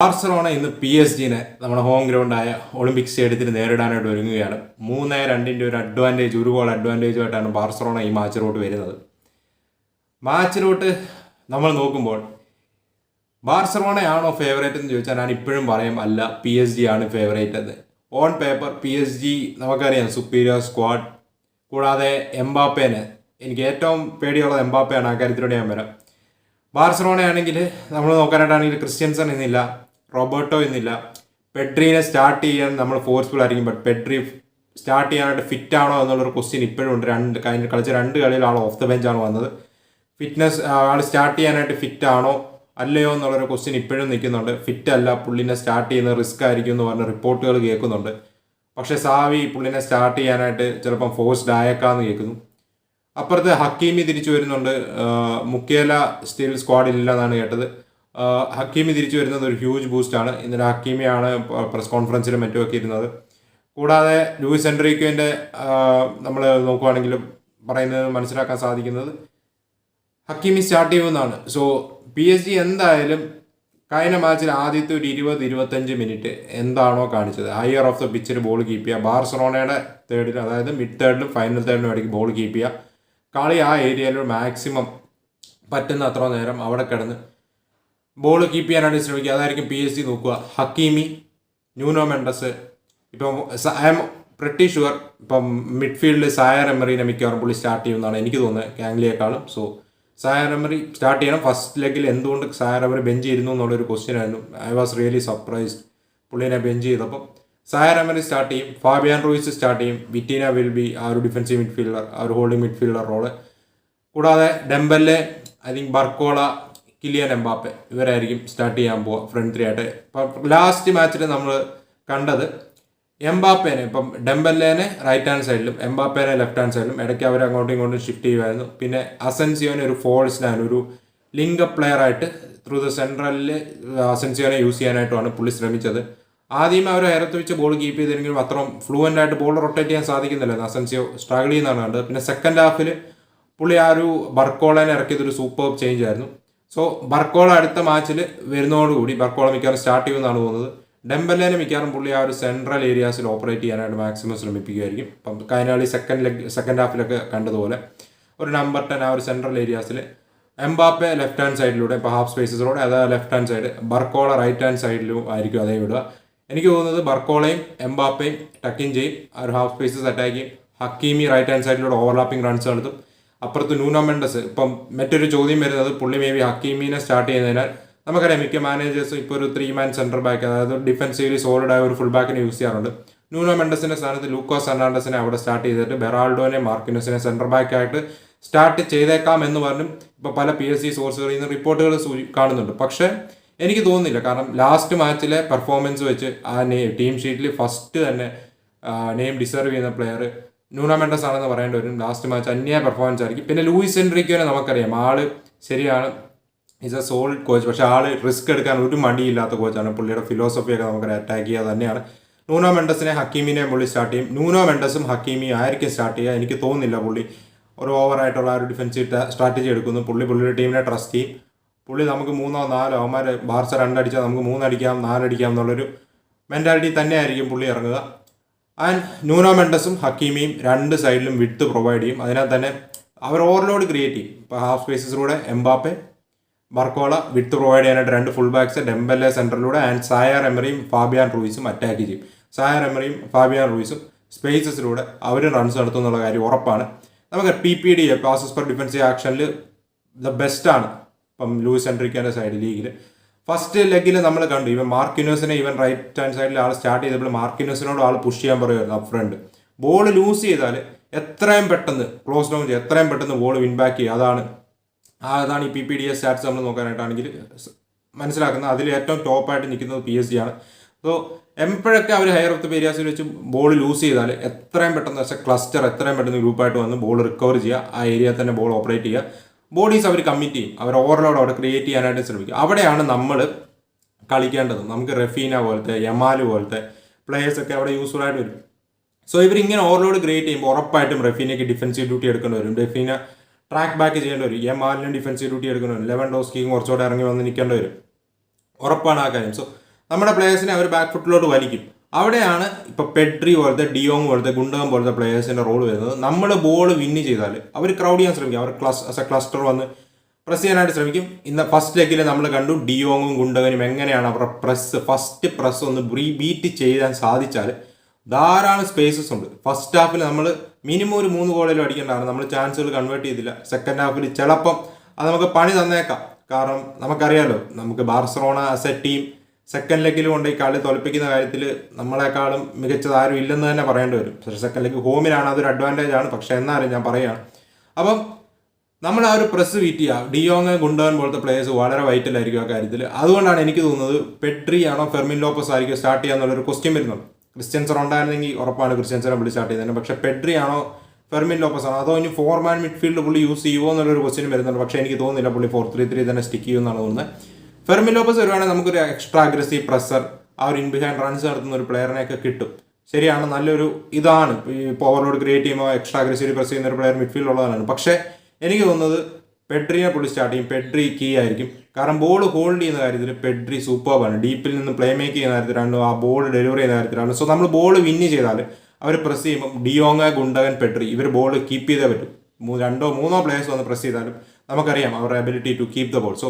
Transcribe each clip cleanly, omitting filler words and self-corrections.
Barcelona ഇന്ന് PSG നമ്മുടെ home ഗ്രൗണ്ടായ Olympic സ്റ്റേഡിയത്തിൽ നേരിടാനായിട്ട് ഒരുങ്ങുകയാണ്. 3-2 ഒരു അഡ്വാൻറ്റേജ്, ഒരു ഗോൾ അഡ്വാൻറ്റേജുമായിട്ടാണ് ബാർസലോണ ഈ മാച്ചിലോട്ട് വരുന്നത്. മാച്ചിലോട്ട് നമ്മൾ നോക്കുമ്പോൾ ബാർസലോണയാണോ ഫേവറേറ്റ് എന്ന് ചോദിച്ചാൽ ഞാൻ ഇപ്പോഴും പറയും അല്ല, PSG ആണ് ഫേവറേറ്റ് എന്ന്. ഓൺ പേപ്പർ PSG നമുക്കറിയാം സുപ്പീരിയർ സ്ക്വാഡ്. കൂടാതെ എംബാപ്പേനെ, എനിക്ക് ഏറ്റവും പേടിയുള്ളത് എംബാപ്പയാണ്. ആ കാര്യത്തിലൂടെ ഞാൻ വരാം. ബാർസലോണ ആണെങ്കിൽ നമ്മൾ നോക്കാനായിട്ടാണെങ്കിൽ ക്രിസ്ത്യൻസൺ ഇന്നില്ല, റോബർട്ടോ ഇന്നില്ല. പെഡ്രീനെ സ്റ്റാർട്ട് ചെയ്യാൻ നമ്മൾ ഫോഴ്സ്ഫുൾ ആയിരിക്കും. ബട്ട് പെഡ്രി സ്റ്റാർട്ട് ചെയ്യാനായിട്ട് ഫിറ്റ് ആണോ എന്നുള്ളൊരു ക്വസ്റ്റ്യൻ ഇപ്പോഴും ഉണ്ട്. കളിച്ച 2 കളിയിൽ ആൾ ഓഫ് ദ ബെഞ്ചാണ് വന്നത്. ഫിറ്റ്നസ് ആൾ സ്റ്റാർട്ട് ചെയ്യാനായിട്ട് ഫിറ്റ് ആണോ അല്ലയോ എന്നുള്ളൊരു ക്വസ്റ്റ്യൻ ഇപ്പോഴും നിൽക്കുന്നുണ്ട്. ഫിറ്റ് അല്ല, പുള്ളിനെ സ്റ്റാർട്ട് ചെയ്യുന്നത് റിസ്ക് ആയിരിക്കും എന്ന് പറഞ്ഞ റിപ്പോർട്ടുകൾ കേൾക്കുന്നുണ്ട്. പക്ഷേ സാവി പുള്ളിനെ സ്റ്റാർട്ട് ചെയ്യാനായിട്ട് ചിലപ്പം ഫോഴ്സ്ഡ് ആയേക്കാന്ന് കേൾക്കുന്നു. അപ്പുറത്ത് ഹക്കീമി തിരിച്ചു വരുന്നുണ്ട്. മുക്കേല സ്റ്റിൽ സ്ക്വാഡിലില്ല എന്നാണ് കേട്ടത്. ഹക്കീമി തിരിച്ചു വരുന്നത് ഒരു ഹ്യൂജ് ബൂസ്റ്റാണ്. ഇന്നലെ ഹക്കീമിയാണ് പ്രസ് കോൺഫറൻസിലും മറ്റുമൊക്കെ ഇരുന്നത്. കൂടാതെ ലൂയിസ് എൻട്രിക്കോൻ്റെ നമ്മൾ നോക്കുവാണെങ്കിൽ പറയുന്നത് മനസ്സിലാക്കാൻ സാധിക്കുന്നത് ഹക്കീമി സ്റ്റാർട്ട് ചെയ്യുമെന്നാണ്. സോ PSG എന്തായാലും കഴിഞ്ഞ മാച്ചിൽ ആദ്യത്തെ ഒരു 20-25 മിനിറ്റ് എന്താണോ കാണിച്ചത്, ഹയർ ഓഫ് ദ പിച്ചിൽ ബോൾ കീപ്പ് ചെയ്യുക, ബാർസലോണയുടെ തേർഡിലും അതായത് മിഡ് തേർഡിലും ഫൈനൽ തേർഡിലും ഇടയ്ക്ക് ബോൾ കീപ്പ് ചെയ്യുക, കളി ആ ഏരിയയിൽ മാക്സിമം പറ്റുന്ന അത്ര നേരം അവിടെ കിടന്ന് ബോൾ കീപ്പ് ചെയ്യാനായിട്ട് ശ്രമിക്കുക. അതായിരിക്കും PSG നോക്കുക. ഹക്കീമി, ന്യൂനോ മെൻഡസ്, ഇപ്പം ഐ എം പ്രിറ്റി ഷുവർ ഇപ്പം മിഡ്ഫീൽഡിൽ സായർ എമറിനെ മിക്കവാറും പുള്ളി സ്റ്റാർട്ട് ചെയ്യുമെന്നാണ് എനിക്ക് തോന്നുന്നത്, കാംഗ്ലിയേക്കാളും. സോ സായർ എമറി സ്റ്റാർട്ട് ചെയ്യണം. ഫസ്റ്റ് ലെഗിൽ എന്തുകൊണ്ട് സായർ എമറി ബെഞ്ച് ചെയ്യുന്നു എന്നുള്ളൊരു ക്വസ്റ്റ്യൻ ആയിരുന്നു. ഐ വാസ് റിയലി സർപ്രൈസ്ഡ് പുള്ളിനെ ബെഞ്ച് ചെയ്തപ്പം. സായർ എമറി സ്റ്റാർട്ട് ചെയ്യും, ഫാബിയാൻ റൂയിസ് സ്റ്റാർട്ട് ചെയ്യും, വിറ്റീന വിൽ ബി ആ ഒരു ഡിഫൻസീവ് മിഡ്ഫീൽഡർ, ആ ഒരു ഹോൾഡിംഗ് മിഡ്ഫീൽഡർ റോള്. കൂടാതെ Dembele, I think Barcola, Kylian Mbappe ഇവരായിരിക്കും സ്റ്റാർട്ട് ചെയ്യാൻ പോവുക ഫ്രണ്ട് 3 ആയിട്ട്. ഇപ്പം ലാസ്റ്റ് മാച്ചിൽ നമ്മൾ കണ്ടത് എംബാപ്പേനെ, ഇപ്പം ഡെംബെല്ലേനെ റൈറ്റ് ഹാൻഡ് സൈഡിലും എംബാപ്പേനെ ലെഫ്റ്റ് ഹാൻഡ് സൈഡിലും ഇടയ്ക്ക് അവർ അങ്ങോട്ടും ഇങ്ങോട്ടും ഷിഫ്റ്റ് ചെയ്യുമായിരുന്നു. പിന്നെ അസൻസിയോനെ ഒരു ഫോൾസ് നയൻ, ഒരു ലിങ്ക് അപ്പ് പ്ലെയർ ആയിട്ട് ത്രൂ ദ സെൻട്രലിൽ അസൻസിയോനെ യൂസ് ചെയ്യാനായിട്ടുമാണ് പുള്ളി ശ്രമിച്ചത്. ആദ്യം അവർ ഹെയറത്ത് വെച്ച് ബോൾ കീപ്പ് ചെയ്തെങ്കിലും അത്രയും ഫ്ലുവൻ്റ് ആയിട്ട് ബോൾ റൊട്ടേറ്റ് ചെയ്യാൻ സാധിക്കുന്നില്ല. അസൻസിയോ സ്ട്രഗിൾ ചെയ്യുന്നതാണ് കണ്ടത്. പിന്നെ സെക്കൻഡ് ഹാഫിൽ പുള്ളി ആ ഒരു ബർക്കോളനെ ഇറക്കിയതൊരു സൂപ്പർ ചേഞ്ച് ആയിരുന്നു. സോ ബർക്കോള അടുത്ത മാച്ചിൽ വരുന്നതോടുകൂടി ബർക്കോള മിക്കവാറും സ്റ്റാർട്ട് ചെയ്യുമെന്നാണ് തോന്നുന്നത്. ഡെംബെല്ലേനെ മിക്കവാറും പുള്ളി ആ ഒരു സെൻട്രൽ ഏരിയാസിൽ ഓപ്പറേറ്റ് ചെയ്യാനായിട്ട് മാക്സിമം ശ്രമിപ്പിക്കുമായിരിക്കും. ഇപ്പം കഴിഞ്ഞ സെക്കൻഡ് ഹാഫിലൊക്കെ കണ്ടതുപോലെ ഒരു നമ്പർ 10 ആ ഒരു സെൻട്രൽ ഏരിയാസിൽ, എംബാപ്പെ ലെഫ്റ്റ് ഹാൻഡ് സൈഡിലൂടെ ഇപ്പോൾ ഹാഫ് സ്പേസസിലൂടെ, അതായത് left hand side, Barcola right hand സൈഡിലും ആയിരിക്കും അതേ വിടുക. എനിക്ക് തോന്നുന്നത് ബർക്കോളയും എംബാപ്പയും ടക്കിൻ ചെയ്യും, ആ ഒരു ഹാഫ് സ്പേസസ് അറ്റാക്ക് ചെയ്യും. ഹക്കീമി റൈറ്റ് ഹാൻഡ് സൈഡിലൂടെ ഓവർലാപ്പിംഗ് റൺസ് നടത്തും. അപ്പുറത്ത് ന്യൂനോ മെൻഡസ്. ഇപ്പം മറ്റൊരു ചോദ്യം വരുന്നത് പുള്ളി മേ ബി ഹക്കീമിനെ സ്റ്റാർട്ട് ചെയ്യുന്നതിനാൽ നമുക്കറിയാം മിക്ക മാനേജേഴ്സും ഇപ്പോൾ ഒരു 3-man സെൻറ്റർ ബാക്ക്, അതായത് ഡിഫൻസീവ്ലി സോളിഡായ ഒരു ഫുൾ ബാക്കിനെ യൂസ് ചെയ്യാറുണ്ട്. ന്യൂനോ മെൻഡസിൻ്റെ സ്ഥാനത്ത് ലൂക്കോസ് ഹെർണാണ്ടസിനെ അവിടെ സ്റ്റാർട്ട് ചെയ്തിട്ട് ബെറാൾഡോനെ മാർക്കിനസിനെ സെൻറ്റർ ബാക്കായിട്ട് സ്റ്റാർട്ട് ചെയ്തേക്കാം എന്ന് പറഞ്ഞും ഇപ്പോൾ പല PSG സോഴ്സുകളിൽ നിന്ന് റിപ്പോർട്ടുകൾ കാണുന്നുണ്ട്. പക്ഷേ എനിക്ക് തോന്നുന്നില്ല. കാരണം ലാസ്റ്റ് മാച്ചിലെ പെർഫോമൻസ് വെച്ച് ആ ടീം ഷീറ്റിൽ ഫസ്റ്റ് തന്നെ നെയിം ഡിസർവ് ചെയ്യുന്ന പ്ലെയർ ന്യൂനോ മെൻഡസ് ആണെന്ന് പറയേണ്ടി വരും. ലാസ്റ്റ് മാച്ച് അന്യായ പെർഫോമൻസ് ആയിരിക്കും. പിന്നെ ലൂയിസ് എൻട്രിക്കോനെ നമുക്കറിയാം, ആള് ശരിയാണ്, ഈസ് എ സോളിഡ് കോച്ച്. പക്ഷേ ആള് റിസ്ക് എടുക്കാൻ ഒരു മടിയില്ലാത്ത കോച്ചാണ്. പുള്ളിയുടെ ഫിലോസഫിയൊക്കെ നമുക്ക് അറ്റാക്ക് ചെയ്യുക തന്നെയാണ്. ന്യൂനോ മെൻഡസിനെ ഹക്കീമിനെയും പുള്ളി സ്റ്റാർട്ട് ചെയ്യും. ന്യൂനോ മെൻഡസും ഹക്കീമിയും ആയിരിക്കും സ്റ്റാർട്ട് ചെയ്യുക. എനിക്ക് തോന്നുന്നില്ല പുള്ളി ഒരു ഓവറായിട്ടുള്ള ആ ഒരു ഡിഫൻസീവ് സ്ട്രാറ്റജി എടുക്കുന്നു. പുള്ളിയുടെ ടീമിനെ ട്രസ്റ്റ് ചെയ്യും. പുള്ളി നമുക്ക് 3-4 അവന്മാർ ബാർസ 2 അടിച്ചാൽ നമുക്ക് 3 അടിക്കാം 4 അടിക്കാം എന്നുള്ളൊരു മെൻറ്റാലിറ്റി തന്നെയായിരിക്കും പുള്ളി ഇറങ്ങുക. ആൻഡ് ന്യൂനോ മെൻഡസും ഹക്കീമിയും 2 സൈഡിലും വിട്ട് പ്രൊവൈഡ് ചെയ്യും. അതിനാൽ തന്നെ അവർ ഓവർലോഡ് ക്രിയേറ്റ് ചെയ്യും. ഇപ്പോൾ ഹാഫ് സ്പേസസിലൂടെ എംബാപ്പെ, ബർക്കോള വിട്ട് പ്രൊവൈഡ് ചെയ്യാനായിട്ട് 2 ഫുൾ ബാക്സ്, ഡെംബെല്ലെ സെൻറ്ററിലൂടെ, ആൻഡ് സായർ എമറിയും ഫാബിയാൻ റൂയിസും അറ്റാക്ക് ചെയ്യും. സായർ എമറിയും ഫാബിയാൻ റൂയിസും സ്പേസസിലൂടെ അവരും റൺസ് നടത്തും എന്നുള്ള കാര്യം ഉറപ്പാണ്. നമുക്ക് PPD പാസസ് പെർ ഡിഫൻസീവ് ആക്ഷനിൽ ദ ബെസ്റ്റാണ് ഇപ്പം ലൂയിസ് എൻട്രിക്കോൻ്റെ സൈഡ് ലീഗിൽ. ഫസ്റ്റ് ലെഗിൽ നമ്മൾ കണ്ടു ഇവൻ മാർക്കിനോസിനെ, ഇവൻ റൈറ്റ് ഹാൻഡ് സൈഡിൽ ആൾ സ്റ്റാർട്ട് ചെയ്തപ്പോൾ മാർക്കിനോസിനോട് ആൾ പുഷ് ചെയ്യാൻ പറയുമായിരുന്നു അപ്പ് ഫ്രണ്ട്. ബോൾ ലൂസ് ചെയ്താൽ എത്രയും പെട്ടെന്ന് ക്ലോസ് ഡൗൺ ചെയ്യുക, എത്രയും പെട്ടെന്ന് ബോൾ വിൻ ബാക്ക് ചെയ്യുക. അതാണ് ഈ PPD സ്റ്റാറ്റ്സ് നമ്മൾ നോക്കാനായിട്ടാണെങ്കിൽ മനസ്സിലാക്കുന്നത്. അതിൽ ഏറ്റവും ടോപ്പായിട്ട് നിൽക്കുന്നത് PSG ആണ്. സോ എപ്പോഴൊക്കെ അവർ ഹയർ ഓഫ് ദ ഏരിയാസിൽ വെച്ച് ബോൾ ലൂസ് ചെയ്താൽ എത്രയും പെട്ടെന്ന് ക്ലസ്റ്റർ എത്രയും പെട്ടെന്ന് ഗ്രൂപ്പായിട്ട് വന്ന് ബോൾ റിക്കവർ ചെയ്യുക, ആ ഏരിയ തന്നെ ബോൾ ഓപ്പറേറ്റ് ചെയ്യുക. ബോഡീസ് അവർ കമ്മിറ്റ് ചെയ്യും, അവർ ഓവർലോഡ് അവിടെ ക്രിയേറ്റ് ചെയ്യാനായിട്ട് ശ്രമിക്കും. അവിടെയാണ് നമ്മൾ കളിക്കേണ്ടത്. നമുക്ക് റഫീന പോലത്തെ, യമാൽ പോലത്തെ പ്ലേയേഴ്സൊക്കെ അവിടെ യൂസ്ഫുൾ ആയിട്ട് വരും. സോ ഇവരിങ്ങനെ ഓവർലോഡ് ക്രിയേറ്റ് ചെയ്യുമ്പോൾ ഉറപ്പായിട്ടും റഫീനയ്ക്ക് ഡിഫൻസീവ് ഡ്യൂട്ടി എടുക്കേണ്ടി വരും. റഫീന ട്രാക്ക് ബാക്ക് ചെയ്യേണ്ടി വരും. യമാലിനും ഡിഫൻസീവ് ഡ്യൂട്ടി എടുക്കേണ്ടി വരും. ലെവൻഡോസ്കിയും കുറച്ചുകൂടെ ഇറങ്ങി വന്ന് നിൽക്കേണ്ടി വരും. ഉറപ്പാണ് ആ കാര്യം. സോ നമ്മുടെ പ്ലേയേഴ്സിനെ അവർ ബാക്ക് ഫുട്ടിലോട്ട് വലിക്കും. അവിടെയാണ് ഇപ്പോൾ പെഡ്രി പോലത്തെ, ഡിയോങ് പോലത്തെ, ഗുണ്ടകം പോലത്തെ പ്ലേയേഴ്സിൻ്റെ റോൾ വരുന്നത്. നമ്മൾ ബോൾ വിന്ന് ചെയ്താൽ അവർ ക്രൗഡ് ചെയ്യാൻ ശ്രമിക്കും, അവർ ക്ലസ്റ്റർ വന്ന് പ്രസ് ചെയ്യാനായിട്ട് ശ്രമിക്കും. ഇന്ന് ഫസ്റ്റ് ലെഗിൽ നമ്മൾ കണ്ടു ഡിയോങ്ങും ഗുണ്ടകനും എങ്ങനെയാണ് അവരുടെ ഫസ്റ്റ് പ്രസ് ഒന്ന് ബീറ്റ് ചെയ്യാൻ സാധിച്ചാൽ ധാരാളം സ്പേസസ് ഉണ്ട്. ഫസ്റ്റ് ഹാഫിൽ നമ്മൾ മിനിമം ഒരു 3 ഗോളേലും അടിക്കേണ്ടതാണ്. നമ്മൾ ചാൻസുകൾ കൺവേർട്ട് ചെയ്തില്ല. സെക്കൻഡ് ഹാഫിൽ ചിലപ്പം അത് നമുക്ക് പണി തന്നേക്കാം. കാരണം നമുക്കറിയാലോ, നമുക്ക് Barcelona as a team second ലെഗിൽ കൊണ്ട് ഈ കളി തോൽപ്പിക്കുന്ന കാര്യത്തിൽ നമ്മളെക്കാളും മികച്ചത് ആരും ഇല്ലെന്ന് തന്നെ പറയേണ്ടി വരും. പക്ഷേ സെക്കൻഡ് ലെഗ് ഹോമിലാണ്, അതൊരു അഡ്വാൻറ്റേജ് ആണ്. പക്ഷേ എന്നാലും ഞാൻ പറയുകയാണ്, അപ്പം നമ്മൾ ആ ഒരു പ്രസ് ബീറ്റ് ചെയ്യുക. ഡിയോങ്, ഗുണ്ടകൻ പോലത്തെ പ്ലേയേഴ്സ് വളരെ വൈറ്റലായിരിക്കും ആ കാര്യത്തിൽ. അതുകൊണ്ടാണ് എനിക്ക് തോന്നുന്നത് പെഡ്രി ആണോ ഫെർമിൻ ലോപ്പസ് ആയിരിക്കും സ്റ്റാർട്ട് ചെയ്യാന്നുള്ളൊരു ക്വസ്റ്റ്യൻ വരുന്നുണ്ട്. ക്രിസ്ത്യൻസർ ഉണ്ടായിരുന്നെങ്കിൽ ഉറപ്പാണ് ക്രിസ്ത്യൻസറെ വിളി സ്റ്റാർട്ട് ചെയ്യുന്നത്. പക്ഷേ പെഡ്രി ആണോ ഫെർമിൻ ലോപ്പസ് ആണോ, അതോ ഇനി 4-man മിഡ്ഫീൽഡ് പുള്ളി യൂസ് ചെയ്യുമോ എന്നുള്ളൊരു ക്വസ്റ്റ്യൻ വരുന്നുണ്ട്. പക്ഷേ എനിക്ക് തോന്നുന്നില്ല പുള്ളി 4-3-3 തന്നെ സ്റ്റിക്ക് ചെയ്യുമെന്നാണ് തോന്നുന്നത്. ഫെർമിൻ ലോപ്പസ് വരുവാണെങ്കിൽ നമുക്കൊരു എക്സ്ട്രാ അഗ്രസീവ് പ്രസർ, ആ ഒരു ഇൻ ബിഹൈൻഡ് റൺസ് നടത്തുന്ന ഒരു പ്ലെയറിനെയൊക്കെ കിട്ടും. ശരിയാണ്, നല്ലൊരു ഇതാണ്. ഈ ഓവർലോഡ് ക്രിയേറ്റ് ചെയ്യുമ്പോൾ എക്സ്ട്രാ അഗ്രസീവ് പ്രസ് ചെയ്യുന്ന ഒരു പ്ലെയർ മിഡ്ഫീൽഡ് ഉള്ളതാണ്. പക്ഷേ എനിക്ക് തോന്നുന്നത് പെഡ്രിനെ പുള്ളി സ്റ്റാർട്ട് ചെയ്യും. പെഡ്രി കീ ആയിരിക്കും. കാരണം ബോൾ ഹോൾഡ് ചെയ്യുന്ന കാര്യത്തിൽ പെഡ്രി സൂപ്പർബാണ്. ഡീപ്പിൽ നിന്ന് പ്ലേ മേക്ക് ചെയ്യുന്ന കാര്യത്തിലാണ്, ആ ബോൾ ഡെലിവറി ചെയ്യുന്ന കാര്യത്തിലാണ്. സോ നമ്മൾ ബോൾ വിന്ന് ചെയ്താൽ അവർ പ്രസ് ചെയ്യുമ്പോൾ ഡിയോങ്, ഗുണ്ടകൻ, പെഡ്രി ഇവർ ബോൾ കീപ്പ് ചെയ്തേ പറ്റും. 2-3 പ്ലേയേഴ്സ് വന്ന് പ്രസ് ചെയ്താലും നമുക്കറിയാം അവരുടെ ability to keep the ball. So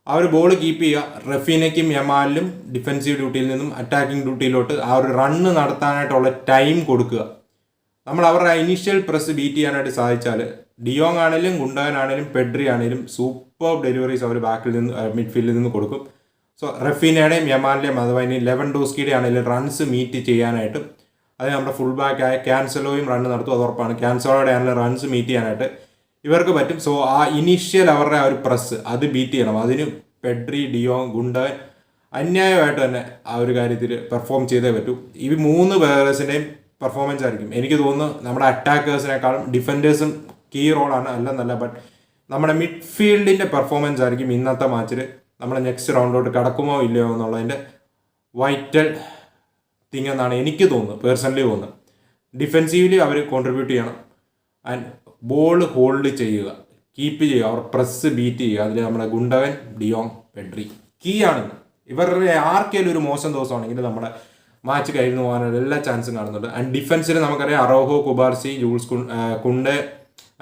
അവർ ബോൾ കീപ്പ് ചെയ്യുക. റഫീനയ്ക്കും യമാലിനും ഡിഫൻസീവ് ഡ്യൂട്ടിയിൽ നിന്നും അറ്റാക്കിംഗ് ഡ്യൂട്ടിയിലോട്ട് ആ ഒരു റണ്ണ് നടത്താനായിട്ടുള്ള ടൈം കൊടുക്കുക. നമ്മൾ അവരുടെ ഇനീഷ്യൽ പ്രസ് ബീറ്റ് ചെയ്യാനായിട്ട് സാധിച്ചാൽ ഡിയോങ് ആണെങ്കിലും ഗുണ്ടകൻ ആണെങ്കിലും പെഡ്രി ആണെങ്കിലും സൂപ്പർ ഡെലിവറീസ് അവർ ബാക്കിൽ നിന്ന് മിഡ്ഫീൽഡിൽ നിന്ന് കൊടുക്കും. സോ റഫീനയുടെയും യമാലിൻ്റെയും അഥവാ ഇനി ലെവൻഡോസ്കിയുടെ ആണെങ്കിലും റൺസ് മീറ്റ് ചെയ്യാനായിട്ട്, അത് നമ്മുടെ ഫുൾ ബാക്കായ ക്യാൻസലോയും റണ്ണ് നടത്തും. അത് ഉറപ്പാണ്. ക്യാൻസലോയുടെ ആണെങ്കിലും റൺസ് മീറ്റ് ചെയ്യാനായിട്ട് ഇവർക്ക് പറ്റും. സോ ആ ഇനീഷ്യൽ അവരുടെ ആ ഒരു പ്രസ് അത് ബീറ്റ് ചെയ്യണം. അതിന് പെഡ്രി, ഡിയോങ്, ഗുണ്ടകൻ അന്യായമായിട്ട് തന്നെ ആ ഒരു കാര്യത്തിൽ പെർഫോം ചെയ്തേ പറ്റൂ. ഈ 3 പ്ലെയേഴ്സിൻ്റെയും പെർഫോമൻസ് ആയിരിക്കും എനിക്ക് തോന്നുന്നു നമ്മുടെ അറ്റാക്കേഴ്സിനേക്കാളും ഡിഫൻഡേഴ്സും കീ റോളാണ് അല്ലെന്നല്ല. ബട്ട് നമ്മുടെ മിഡ്ഫീൽഡിൻ്റെ പെർഫോമൻസ് ആയിരിക്കും ഇന്നത്തെ മാച്ചിൽ നമ്മൾ നെക്സ്റ്റ് റൗണ്ടിലോട്ട് കടക്കുമോ ഇല്ലയോ എന്നുള്ളതിൻ്റെ വൈറ്റൽ തിങ് എന്നാണ് എനിക്ക് തോന്നുന്നത്, പേഴ്സണലി തോന്നുന്നത്. ഡിഫെൻസീവ്ലി അവർ കോൺട്രിബ്യൂട്ട് ചെയ്യണം ആൻഡ് ബോൾ ഹോൾഡ് ചെയ്യുക, കീപ്പ് ചെയ്യുക, അവർ പ്രസ് ബീറ്റ് ചെയ്യുക. അതിൽ നമ്മുടെ ഗുണ്ടകൻ, ഡിയോങ്, പെഡ്രി കീ ആണ്. ഇവരുടെ ആർക്കെങ്കിലും ഒരു മോശം ദിവസമാണെങ്കിൽ നമ്മുടെ മാച്ച് കഴിഞ്ഞു പോകാനുള്ള എല്ലാ ചാൻസും കാണുന്നുണ്ട്. ആൻഡ് ഡിഫൻസിൽ നമുക്കറിയാം Araujo, Cubarsi, Jules Kounde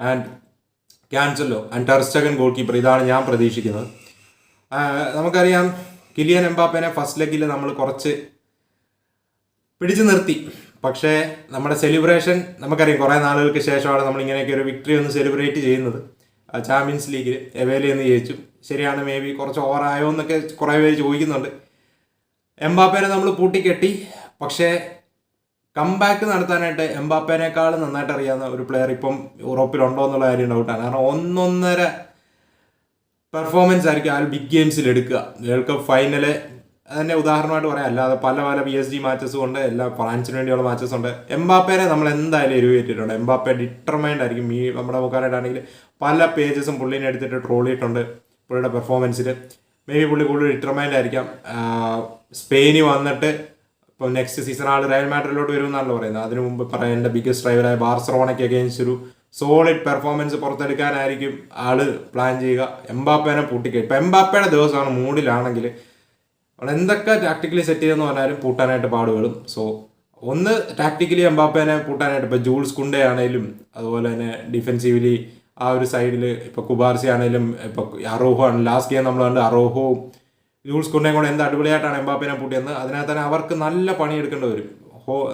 and Cancelo and ter Stegen goalkeeper. ഇതാണ് ഞാൻ പ്രതീക്ഷിക്കുന്നത്. നമുക്കറിയാം കിലിയൻ എംബാപ്പേനെ ഫസ്റ്റ് ലെഗിൽ നമ്മൾ കുറച്ച് പിടിച്ചു നിർത്തി. പക്ഷേ നമ്മുടെ സെലിബ്രേഷൻ നമുക്കറിയാം കുറേ നാളുകൾക്ക് ശേഷമാണ് നമ്മൾ ഇങ്ങനെയൊക്കെ ഒരു വിക്ടറി ഒന്ന് സെലിബ്രേറ്റ് ചെയ്യുന്നത്. ചാമ്പ്യൻസ് ലീഗിൽ എവേലി എന്ന് ജയിച്ചു. ശരിയാണ്, മേ ബി കുറച്ച് ഓവറായോ എന്നൊക്കെ കുറേ പേര് ചോദിക്കുന്നുണ്ട്. എംബാപ്പേനെ നമ്മൾ പൂട്ടിക്കെട്ടി. പക്ഷേ കംബാക്ക് നടത്താനായിട്ട് എംബാപ്പേനേക്കാൾ നന്നായിട്ട് അറിയാവുന്ന ഒരു പ്ലെയർ ഇപ്പം യൂറോപ്പിലുണ്ടോ എന്നുള്ള കാര്യം ഡൗട്ടാണ്. കാരണം 1.5 പെർഫോമൻസ് ആയിരിക്കും ആ ബിഗ് ഗെയിംസിൽ എടുക്കുക. വേൾഡ് കപ്പ് ഫൈനല് അതിൻ്റെ ഉദാഹരണമായിട്ട് പറയാം. അല്ലാതെ പല PSG മാച്ചസും ഉണ്ട്, എല്ലാ ഫ്രാൻസിന് വേണ്ടിയുള്ള മാച്ചസ് ഉണ്ട്. എംബാപ്പേനെ നമ്മൾ എന്തായാലും എരിവേറ്റിട്ടുണ്ട്. എംബാപ്പെ ഡിറ്റർമൈൻഡ് ആയിരിക്കും. ഈ നമ്മുടെ മുക്കാനായിട്ടാണെങ്കിൽ പല പേജസും പുള്ളിനെ എടുത്തിട്ട് ട്രോൾ ചെയ്തിട്ടുണ്ട് പുള്ളിയുടെ പെർഫോമൻസിൽ. മേ ബി പുള്ളി കൂടുതൽ ഡിറ്റർമൈൻഡ് ആയിരിക്കാം. സ്പെയിനിൽ വന്നിട്ട് ഇപ്പോൾ നെക്സ്റ്റ് സീസൺ ആൾ റയൽ മാഡ്രിഡിലോട്ട് വരുമെന്നാണല്ലോ പറയുന്നത്. അതിനു മുമ്പ് പറയാൻ എൻ്റെ ബിഗ്ഗസ്റ്റ് റൈവലായ ബാർസലോണയ്ക്ക് അഗെയിൻസ്റ്റ് ഒരു സോളിഡ് പെർഫോമൻസ് പുറത്തെടുക്കാനായിരിക്കും ആള് പ്ലാൻ ചെയ്യുക. എംബാപ്പേനെ പൂട്ടിക്കുക. ഇപ്പം എംബാപ്പയുടെ ദിവസമാണ് മൂഡിലാണെങ്കിൽ എന്തൊക്കെ ടാക്ടിക്കലി സെറ്റ് ചെയ്തെന്ന് പറഞ്ഞാലും പൂട്ടാനായിട്ട് പാടുപെടും. സോ ഒന്ന് ടാക്ടിക്കലി എംബാപ്പേനെ പൂട്ടാനായിട്ട് ഇപ്പോൾ ജൂൾസ് കുണ്ടെ ആണെങ്കിലും അതുപോലെ തന്നെ ഡിഫെൻസീവ്ലി ആ ഒരു സൈഡിൽ ഇപ്പോൾ കുബാർസി ആണെങ്കിലും ഇപ്പോൾ അറോഹോ ആണ്. ലാസ്റ്റ് ഗെയിം നമ്മൾ കണ്ട് അറോഹോവും ജൂൾസ് കുണ്ടെയും കൂടെ എന്ത് അടിപൊളിയായിട്ടാണ് എംബാപ്പേനെ പൂട്ടിയെന്ന്. അതിനകത്ത് തന്നെ അവർക്ക് നല്ല പണി എടുക്കേണ്ടി വരും.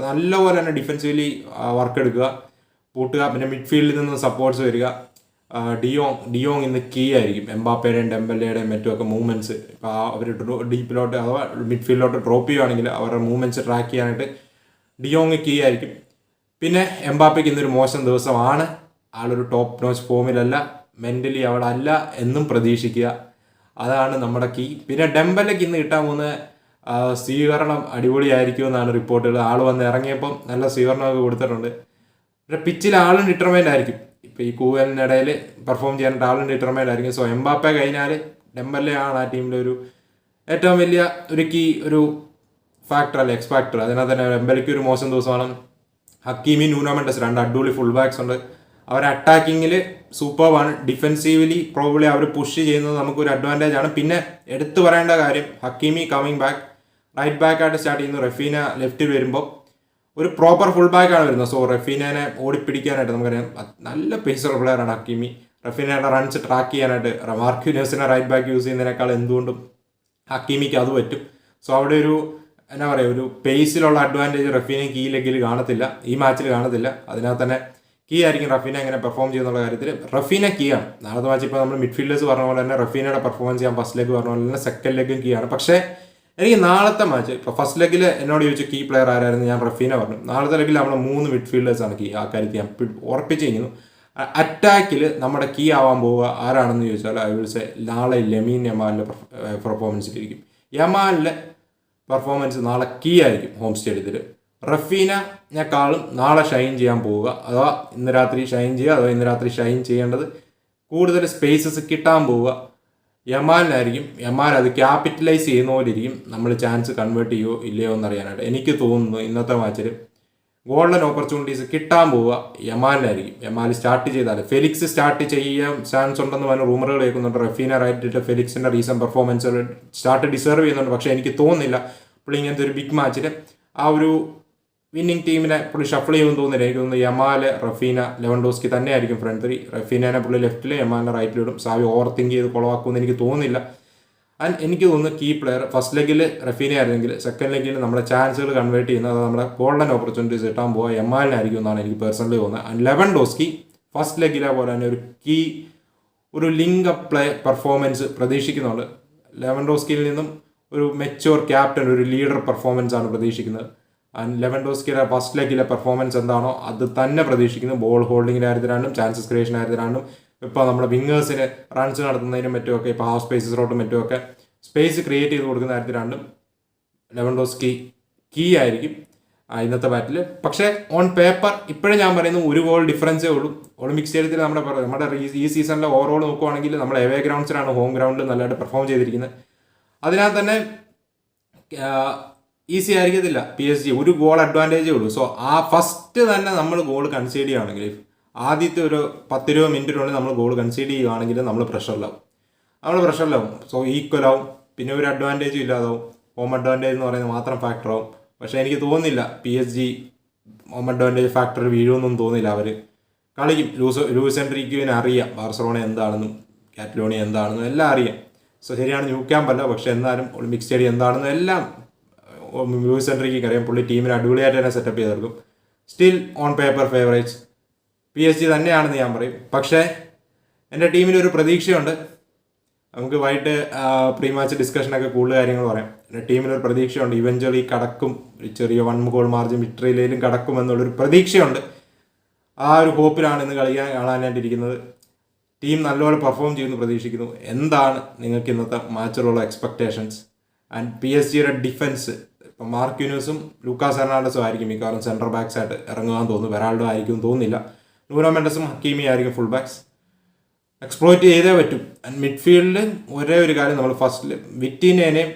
നല്ലപോലെ തന്നെ ഡിഫെൻസീവ്ലി വർക്ക് എടുക്കുക, പൂട്ടുക. പിന്നെ മിഡ്ഫീൽഡിൽ നിന്ന് സപ്പോർട്ട്സ് വരിക. ഡിയോങ് ഇന്ന് കീ ആയിരിക്കും. എംബാപ്പയുടെയും ഡെമ്പല്ലയുടെയും മറ്റുമൊക്കെ മൂവ്മെൻറ്റ്സ് ഇപ്പോൾ അവർ ഡീപ്പിലോട്ട് അഥവാ മിഡ്ഫീൽഡിലോട്ട് ഡ്രോപ്പ് ചെയ്യുകയാണെങ്കിൽ അവരുടെ മൂവ്മെൻറ്റ്സ് ട്രാക്ക് ചെയ്യാനായിട്ട് ഡിയോങ് കീ ആയിരിക്കും. പിന്നെ എംബാപ്പയ്ക്ക് ഇന്നൊരു മോശം ദിവസമാണ്. ആളൊരു ടോപ്പ് നോച്ച് ഫോമിലല്ല, മെൻ്റലി അവിടെ അല്ല എന്നും പ്രതീക്ഷിക്കുക. അതാണ് നമ്മുടെ കീ. പിന്നെ ഡെമ്പല്ലയ്ക്ക് ഇന്ന് കിട്ടാൻ പോകുന്ന സ്വീകരണം അടിപൊളിയായിരിക്കുമെന്നാണ് റിപ്പോർട്ടുകൾ. ആൾ വന്ന് ഇറങ്ങിയപ്പം നല്ല സ്വീകരണമൊക്കെ കൊടുത്തിട്ടുണ്ട്. പക്ഷേ പിച്ചിൽ ആളും ഡിറ്റർമൈൻഡ് ആയിരിക്കും. ഇപ്പോൾ ഈ കൂവലിനിടയിൽ പെർഫോം ചെയ്യാനായിട്ട് ആളും ഡിറ്റർമൈൻഡ് ആയിരിക്കും. സോ എംബാപ്പെ കഴിഞ്ഞാൽ ഡെമ്പല്ലയാണ് ആ ടീമിലെ ഒരു ഏറ്റവും വലിയ ഒരു കീ ഒരു ഫാക്ടർ അല്ല, എക്സ് ഫാക്ടർ. അതിനകത്ത് തന്നെ ഡെമ്പല്ലയ്ക്ക് ഒരു മോശം ദിവസമാണ്. ഹക്കീമി, നൂനോ മെൻഡസ് 2 അടിപൊളി ഫുൾ ബാക്സ് ഉണ്ട്. അവർ അറ്റാക്കിങ്ങിൽ സൂപ്പർവാണ്. ഡിഫെൻസീവ്ലി പ്രോബ്ലി അവർ പുഷ് ചെയ്യുന്നത് നമുക്കൊരു അഡ്വാൻറ്റേജ് ആണ്. പിന്നെ എടുത്തു പറയേണ്ട കാര്യം ഹക്കീമി കമ്മിങ് ബാക്ക്. റൈറ്റ് ബാക്കായിട്ട് സ്റ്റാർട്ട് ചെയ്യുന്നു. റഫീന ലെഫ്റ്റിൽ വരുമ്പോൾ ഒരു പ്രോപ്പർ ഫുൾ ബാക്കാണ് വരുന്നത്. സോ റഫീനെ ഓടിപ്പിടിക്കാനായിട്ട് നമുക്കറിയാം നല്ല പേസർ പ്ലെയറാണ് ഹക്കീമി. റഫീനയുടെ റൺസ് ട്രാക്ക് ചെയ്യാനായിട്ട് മാർക്യൂനസിനെ റൈറ്റ് ബാക്ക് യൂസ് ചെയ്യുന്നതിനേക്കാൾ എന്തുകൊണ്ടും ഹക്കീമിക്ക് അത് പറ്റും. സോ അവിടെ ഒരു എന്നാ പറയുക, ഒരു പേസിലുള്ള അഡ്വാൻറ്റേജ് റഫീനെ കീ ലെഗിൽ കാണത്തില്ല, ഈ മാച്ചിൽ കാണത്തില്ല. അതിനകത്ത് തന്നെ കീ ആയിരിക്കും റഫീന എങ്ങനെ പെർഫോം ചെയ്യുന്നുള്ള കാര്യത്തിൽ. റഫീന കീ ആണ് നാളത്തെ മാച്ച്. ഇപ്പോൾ നമ്മൾ മിഡ്ഫീൽഡേഴ്സ് പറഞ്ഞ പോലെ തന്നെ റഫീനയുടെ പെർഫോമൻസ് ചെയ്യാൻ ഫസ്റ്റ് ലെഗ് പറഞ്ഞ പോലെ തന്നെ സെക്കൻഡ് ലെഗും കീ ആണ്. പക്ഷേ എനിക്ക് നാളത്തെ മാച്ച് ഇപ്പോൾ ഫസ്റ്റ് ലെഗിൽ എന്നോട് ചോദിച്ചു കീ പ്ലെയർ ആരായിരുന്നു, ഞാൻ റഫീന പറഞ്ഞു. നാളത്തെ ലെഗിൽ നമ്മൾ 3 മിഡ്ഫീൽഡേഴ്സാണ് കീ. ആ കാര്യത്തിൽ ഞാൻ ഉറപ്പിച്ച് കഴിഞ്ഞു. അറ്റാക്കിൽ നമ്മുടെ കീ ആവാൻ പോവുക ആരാണെന്ന് ചോദിച്ചാൽ ഐ വിൽ സേ നാളെ ലെമീൻ യമാലിൻ്റെ പെർഫോമൻസിലിരിക്കും. യമാലിൻ്റെ പെർഫോമൻസ് നാളെ കീ ആയിരിക്കും ഹോം സ്റ്റേഡിയത്തിൽ. റഫീനേക്കാളും നാളെ ഷൈൻ ചെയ്യാൻ പോവുക, അഥവാ ഇന്ന് രാത്രി ഷൈൻ ചെയ്യുക, അഥവാ ഇന്ന് രാത്രി ഷൈൻ ചെയ്യേണ്ടത് കൂടുതൽ സ്പേസസ് കിട്ടാൻ പോവുക യമാലിനായിരിക്കും. യമാൽ അത് ക്യാപിറ്റലൈസ് ചെയ്യുന്ന പോലെ ഇരിക്കും. നമ്മൾ ചാൻസ് കൺവേർട്ട് ചെയ്യുമോ ഇല്ലയോ എന്നറിയാനായിട്ട് എനിക്ക് തോന്നുന്നു ഇന്നത്തെ മാച്ചിൽ ഗോൾഡൻ ഓപ്പർച്യൂണിറ്റീസ് കിട്ടാൻ പോവുക യമാലിനായിരിക്കും. യമാൽ സ്റ്റാർട്ട് ചെയ്താൽ ഫെലിക്സ് സ്റ്റാർട്ട് ചെയ്യാൻ ചാൻസ് ഉണ്ടെന്ന് പറഞ്ഞ റൂമറുകൾ കേൾക്കുന്നുണ്ട്. റഫീന റൈറ്റിട്ട് ഫെലിക്സിൻ്റെ റീസെൻറ്റ് പെർഫോമൻസ് സ്റ്റാർട്ട് ഡിസേർവ് ചെയ്യുന്നുണ്ട്. പക്ഷേ എനിക്ക് തോന്നുന്നില്ല പുള്ളി ഇങ്ങനത്തെ ഒരു ബിഗ് മാച്ചിൽ ആ ഒരു വിന്നിങ് ടീമിനെ പുള്ളി ഷഫിൾ ചെയ്യുമെന്ന് തോന്നുന്നില്ല. എനിക്ക് തോന്നുന്നു യമാൽ, റഫീന, ലെവൻഡോസ്കി തന്നെയായിരിക്കും ഫ്രണ്ട് 3. റഫീനെ പുള്ളി ലെഫ്റ്റിൽ, യമാലിനെ റൈറ്റിലിടും. സാവി ഓവർ തിങ്ക് ചെയ്ത് കുളവാക്കുമെന്ന് എനിക്ക് തോന്നുന്നില്ല. ആൻഡ് എനിക്ക് തോന്നുന്നു കീ പ്ലെയർ ഫസ്റ്റ് ലെഗിൽ റഫീന ആയിരുന്നെങ്കിൽ സെക്കൻഡ് ലെഗിൽ നമ്മുടെ ചാൻസുകൾ കൺവേർട്ട് ചെയ്യുന്നത്, അത് നമ്മുടെ ഗോൾഡൻ ഓപ്പർച്യൂണിറ്റീസ് കിട്ടാൻ പോവുക യമാലിനായിരിക്കും എന്നാണ് എനിക്ക് പേഴ്സണലി തോന്നുന്നത്. ആൻഡ് ലെവൻഡോസ്കി ഫസ്റ്റ് ലെഗിലെ പോലെ തന്നെ ഒരു ലിങ്ക് പ്ലേ പെർഫോമൻസ് പ്രതീക്ഷിക്കുന്നുണ്ട്. ലെവൻഡോസ്കിയിൽ നിന്നും ഒരു മെച്യൂർ ക്യാപ്റ്റൻ, ഒരു ലീഡർ പെർഫോമൻസ് ആണ് പ്രതീക്ഷിക്കുന്നത്. ആൻഡ് ലെവൻഡോസ്കിയുടെ ഫസ്റ്റ് ലെഗിലെ പെർഫോമൻസ് എന്താണോ അത് തന്നെ പ്രതീക്ഷിക്കുന്നു. ബോൾ ഹോൾഡിങ്ങിൻ്റെ കാര്യത്തിലാണ്ടും ചാൻസസ് ക്രിയേഷൻ കാര്യത്തിലാണ്ടും ഇപ്പോൾ നമ്മുടെ വിങ്ങേഴ്സിന് റൺസ് നടത്തുന്നതിനും മറ്റുമൊക്കെ, ഇപ്പോൾ ഹാഫ് സ്പേസസിലോട്ടും മറ്റുമൊക്കെ സ്പേസ് ക്രിയേറ്റ് ചെയ്ത് കൊടുക്കുന്ന കാര്യത്തിലാണ്ടും ലെവൻഡോസ്കി കീ ആയിരിക്കും ഇന്നത്തെ ബാറ്റിൽ. പക്ഷേ ഓൺ പേപ്പർ ഇപ്പോഴും ഞാൻ പറയുന്നു 1 ഗോൾ ഡിഫറൻസേ ഉള്ളൂ. ഒളിമ്പിക് സ്റ്റേഡിയത്തിൽ നമ്മുടെ ഈ സീസണിലെ ഓവറോൾ നോക്കുവാണെങ്കിൽ നമ്മൾ എവേ ഗ്രൗണ്ട്സിലാണ് ഹോം ഗ്രൗണ്ടിൽ നല്ലതായിട്ട് പെർഫോം ചെയ്തിരിക്കുന്നത്. അതിനാൽ തന്നെ ഈസി ആയിരിക്കത്തില്ല PSG. 1 ഗോൾ അഡ്വാൻറ്റേജേ ഉള്ളൂ. സോ ആ ഫസ്റ്റ് തന്നെ നമ്മൾ ഗോൾ കൺസീഡ് ചെയ്യുകയാണെങ്കിൽ, ആദ്യത്തെ ഒരു 10-20 മിനിറ്റിനുള്ളിൽ നമ്മൾ ഗോൾ കൺസീഡ് ചെയ്യുകയാണെങ്കിൽ നമ്മൾ പ്രഷറിലാവും. സോ ഈക്വൽ ആവും. പിന്നെ ഒരു അഡ്വാൻറ്റേജും ഇല്ലാതാവും. ഹോം അഡ്വാൻറ്റേജ് എന്ന് പറയുന്നത് മാത്രം ഫാക്ടറാവും. പക്ഷേ എനിക്ക് തോന്നുന്നില്ല PSG ഹോം അഡ്വാൻറ്റേജ് ഫാക്ടർ വീഴുമെന്നൊന്നും തോന്നുന്നില്ല. അവർ കളിക്കും. ലൂയിസ് എൻറിക്യുവിനെ അറിയാം ബാർസലോണ എന്താണെന്നും കാറ്റലോണിയ എന്താണെന്നും എല്ലാം അറിയാം. സോ ശരിയാണ്, ന്യൂ ക്യാമ്പ് അല്ല, പക്ഷേ എന്നാലും ഒളിമ്പിക് സ്റ്റേഡിയം എന്താണെന്നും എല്ലാം ലൂയിസ് എൻറിക്ക്ക് അറിയാം. പുള്ളി ടീമിനെ അടിപൊളിയായിട്ട് തന്നെ സെറ്റപ്പ് ചെയ്തെടുക്കും. Still on paper favourites PSG തന്നെയാണെന്ന് ഞാൻ പറയും. പക്ഷേ എൻ്റെ ടീമിനൊരു പ്രതീക്ഷയുണ്ട്. നമുക്ക് വൈകിട്ട് പ്രീ മാച്ച് ഡിസ്കഷനൊക്കെ കൂടുതൽ കാര്യങ്ങൾ പറയാം. എൻ്റെ ടീമിനൊരു പ്രതീക്ഷയുണ്ട്. ഇവഞ്ച്വലി കടക്കും, ഒരു ചെറിയ 1 ഗോൾ മാർജിൻ വിക്ടറിയിലും കടക്കും എന്നുള്ളൊരു പ്രതീക്ഷയുണ്ട്. ആ ഒരു ഹോപ്പിലാണ് ഇന്ന് കാണാനായിട്ടിരിക്കുന്നത്. ടീം നല്ലപോലെ പെർഫോം ചെയ്യുമെന്ന് പ്രതീക്ഷിക്കുന്നു. എന്താണ് നിങ്ങൾക്ക് ഇന്നത്തെ മാച്ചിലുള്ള എക്സ്പെക്റ്റേഷൻസ്? ആൻഡ് PSG ഡിഫൻസ്, ഇപ്പം മാർക്യൂനസും ലൂക്കാസ് ഹെർണാണ്ടസും ആയിരിക്കും മിക്കവാറും സെൻട്രൽ ബാക്സ് ആയിട്ട് ഇറങ്ങുകയെന്ന് തോന്നുന്നു. വെറാൾഡോ ആയിരിക്കും തോന്നുന്നില്ല. നൂനോ മെൻഡസും ഹക്കീമി ആയിരിക്കും ഫുൾ ബാക്സ്. എക്സ്പ്ലോയിറ്റ് ചെയ്തേ പറ്റും. ആൻഡ് മിഡ്ഫീൽഡിൽ ഒരേ ഒരു കാര്യം, നമ്മൾ ഫസ്റ്റിൽ വിറ്റീനേനെയും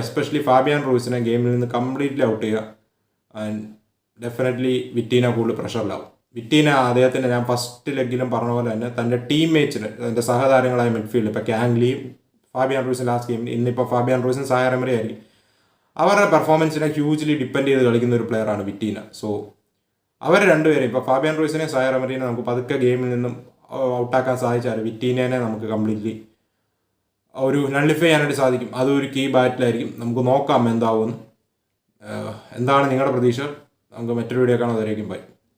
എസ്പെഷ്യലി ഫാബിയാൻ റൂയിസിനെ ഗെയിമിൽ നിന്ന് കംപ്ലീറ്റ്ലി ഔട്ട് ചെയ്യുക. ആൻഡ് ഡെഫിനറ്റ്ലി വിറ്റീന കൂടുതൽ പ്രഷറിലാവും. വിറ്റീന അദ്ദേഹത്തിൻ്റെ, ഞാൻ ഫസ്റ്റ് ലെഗിലും പറഞ്ഞ പോലെ തന്നെ തൻ്റെ ടീംമേറ്റ്സിന്, തൻ്റെ സഹതാരങ്ങളായ മിഡ്ഫീൽഡ്, ഇപ്പോൾ കാംഗ്ലിയും ഫാബിയാൻ റൂയിസും ലാസ്റ്റ് ഗെയിമിൽ, ഇന്നിപ്പോൾ ഫാബിയാൻ റൂയിസും സായ എമറി ആയിരിക്കും, അവരുടെ പെർഫോമൻസിനെ ഹ്യൂജ്ലി ഡിപ്പെൻഡ് ചെയ്ത് കളിക്കുന്ന ഒരു പ്ലെയറാണ് വിറ്റീന. സോ അവർ രണ്ടുപേരും, ഇപ്പോൾ ഫാബിയാൻ റൂയിസിനെ സായ എമറിനെ നമുക്ക് പതുക്കെ ഗെയിമിൽ നിന്നും ഔട്ടാക്കാൻ സാധിച്ചാൽ വിറ്റീനേനെ നമുക്ക് കംപ്ലീറ്റ്ലി ഒരു നള്ളിഫൈ ചെയ്യാനായിട്ട് സാധിക്കും. അതൊരു കീ ബാറ്റിലായിരിക്കും. നമുക്ക് നോക്കാം എന്താവുമെന്ന്. എന്താണ് നിങ്ങളുടെ പ്രതീക്ഷ? നമുക്ക് മറ്റൊരു വീഡിയോ കാണാം. അതുവരേക്കും ബൈ.